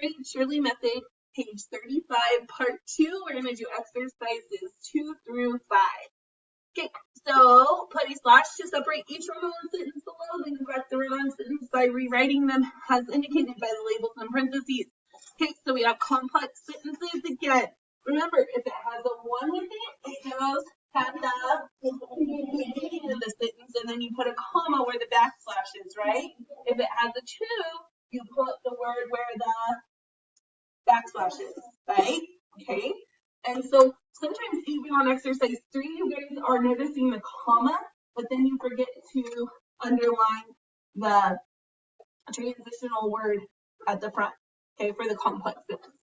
grade Shurley method, page 35, part 2. We're going to do exercises 2 through 5. Okay, so put a slash to separate each Roman sentence below, then correct the run-on sentence by rewriting them as indicated by the labels in parentheses. Okay, so we have complex sentences again. Remember, if it has a 1 with it, it goes at the beginning of the sentence, and then you put a comma where the backslash is, right? If it has a 2, you put the word where the backslash is, right? Okay, and so sometimes even on exercise 3, you guys are noticing the comma, but then you forget to underline the transitional word at the front, okay, for the complex sentence.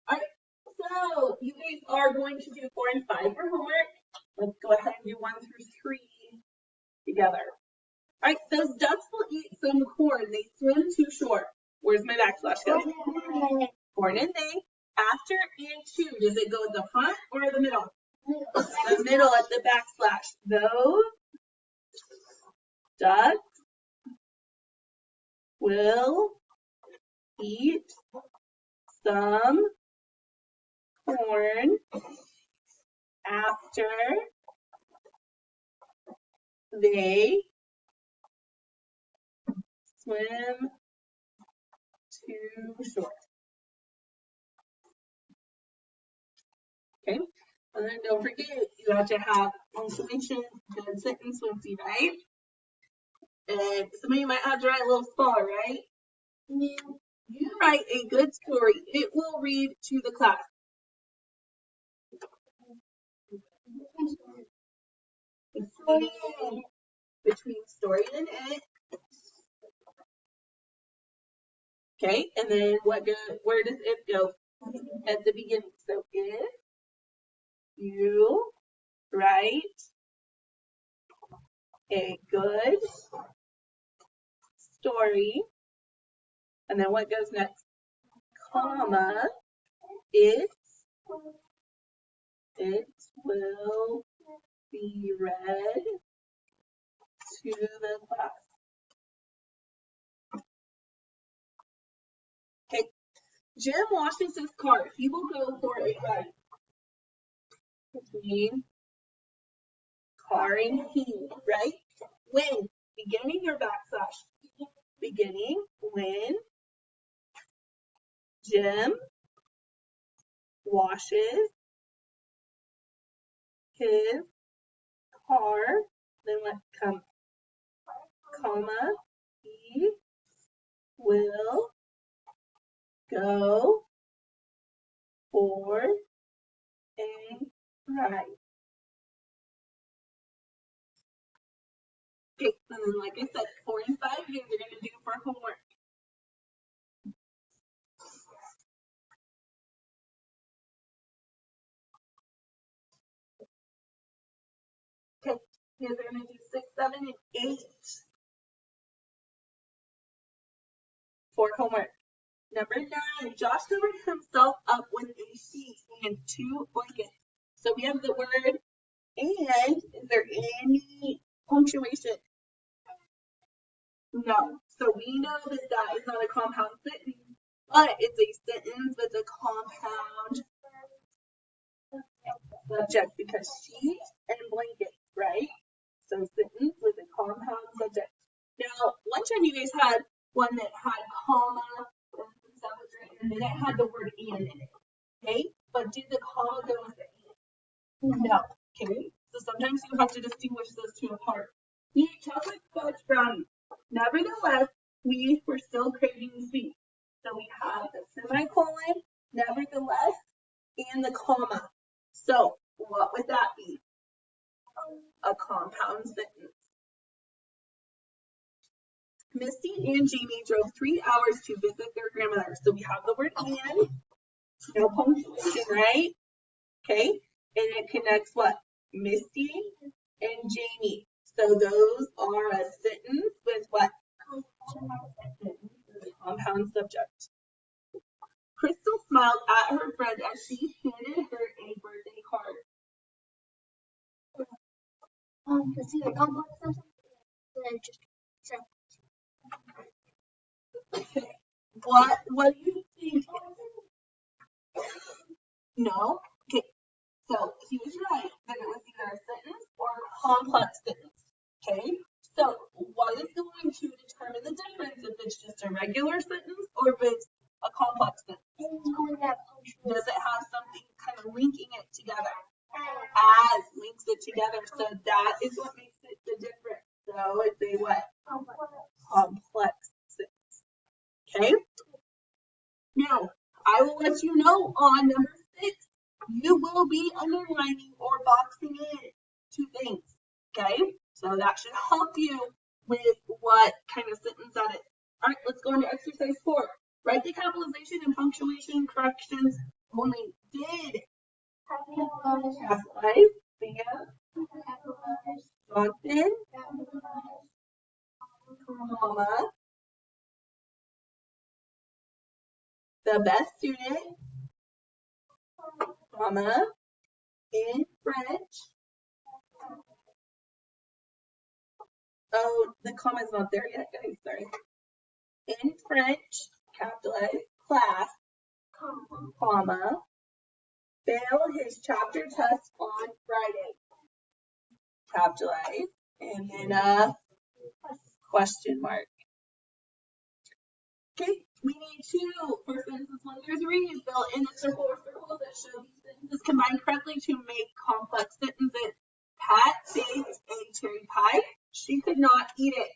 All right, so you guys are going to do 4 and 5 for homework. Let's go ahead and do 1 through 3 together. All right, those ducks will eat some corn. They swim to shore. Where's my backslash go? Corn and they. After and to, does it go at the front or the middle? The middle at the backslash. Those ducks will eat some corn after they swim to shore. Okay, and then don't forget, you have to have punctuation, good sentence fluency, right? And some of you might have to write a little star, right? You write a good story. It will read to the class. Between story and it. Okay, and then where does it go? At the beginning. So if you write a good story, and then what goes next? Comma, it will be read to the class. Okay, Jim washes his car. He will go for a ride. Between car and he, right? When? Beginning or backslash? Beginning when Jim washes his car, then what comes? Comma, he will go for a ride. Okay, and then like I said, 4 and 5 you guys are going to do for homework. Okay, you guys are going to do 6, 7, and 8 for homework. Number 9, Josh covered himself up with a sheet and 2 blankets. So we have the word and. Is there any punctuation? No. So we know that that is not a compound sentence, but it's a sentence with a compound subject because sheet and blanket, right? So sentence with a compound subject. Now, one time you guys had one that had comma and stuff was written, and then it had the word and in it. Okay? But did the comma go with the and? No. Okay? So sometimes you have to distinguish those two apart. We ate chocolate fudge brownies. Nevertheless, we were still craving sweet. So we have the semicolon, nevertheless, and the comma. So what would that be? A compound sentence. Misty and Jamie drove 3 hours to visit their grandmother. So we have the word and, no punctuation, right? Okay, and it connects what? Misty and Jamie. So those are a sentence with what? Compound subject. Crystal smiled at her friend as she handed her a birthday card. Is it a complex sentence? Okay. What do you think No? Okay, so he was right that it was either a sentence or a complex sentence. Okay, so what is going to determine the difference if it's just a regular sentence or if it's a complex sentence? Does it have something kind of linking it together? As links it together, so that is what makes it the difference. So it's a what? Complex sentence. Okay? Now, I will let you know on number 6, you will be underlining or boxing in 2 things. Okay? So that should help you with what kind of sentence that is. All right, let's go into exercise 4. Write the capitalization and punctuation corrections only did capitalize, Johnson, comma, the best student, comma, in French. Oh, the comma's not there yet, guys, sorry. In French, capitalize, class, comma, fail his chapter test on Friday, capitalize, and then a question mark. Okay, we need to, for sentences 1 through 3, fill in the circle or circles that show these sentences combined correctly to make complex sentences. Pat baked a cherry pie. She could not eat it.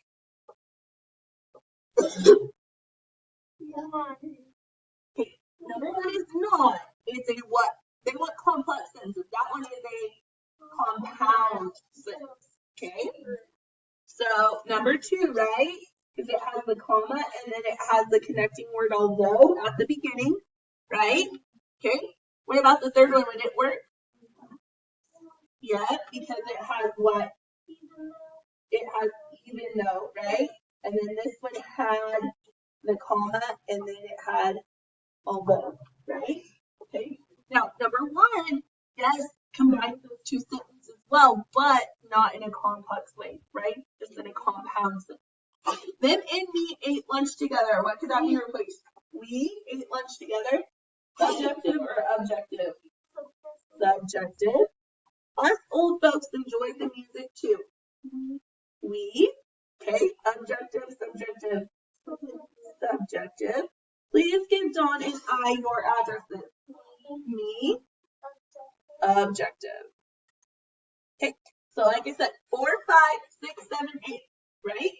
Okay, number 1 is not. It's a what? They want complex sentences. That one is a compound sentence. Okay? So number 2, right? Because it has the comma and then it has the connecting word although at the beginning, right? Okay. What about the third one? Would it work? Yeah, because it has what? It has even though, right? And then this one had the comma and then it had although, right? Okay. Now, number 1, yes, combines those 2 sentences as well, but not in a complex way, right? Just in a compound sentence. Them and me ate lunch together. What could that be replaced? We ate lunch together. Subjective or objective? Subjective. Us old folks enjoyed the music too. We, okay, objective, subjective, subjective. Please give Dawn and I your addresses. Me, objective. Okay, so like I said, 4, 5, 6, 7, 8, right?